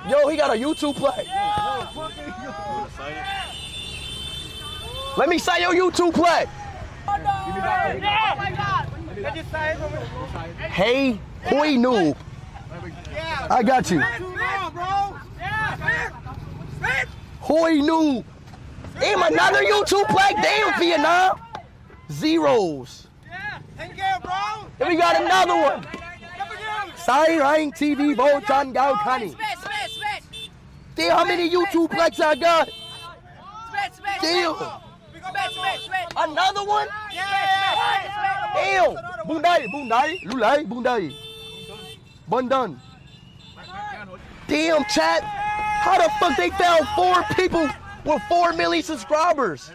Yo, he got a YouTube play. Let me say your YouTube play. Hey, Hoi Noob. I got you. Hoi Noob. Aim another YouTube play. Damn, Vietnam. Zeros. Then we got another one. Sai Rang TV Vô Chan Gao Khani. Damn, how many YouTube plays I got? Damn. Another one? Damn. Buông đây, lưu lấy, buông đây. Bun done. Damn, chat. How the fuck they found 4 people with 4 million subscribers?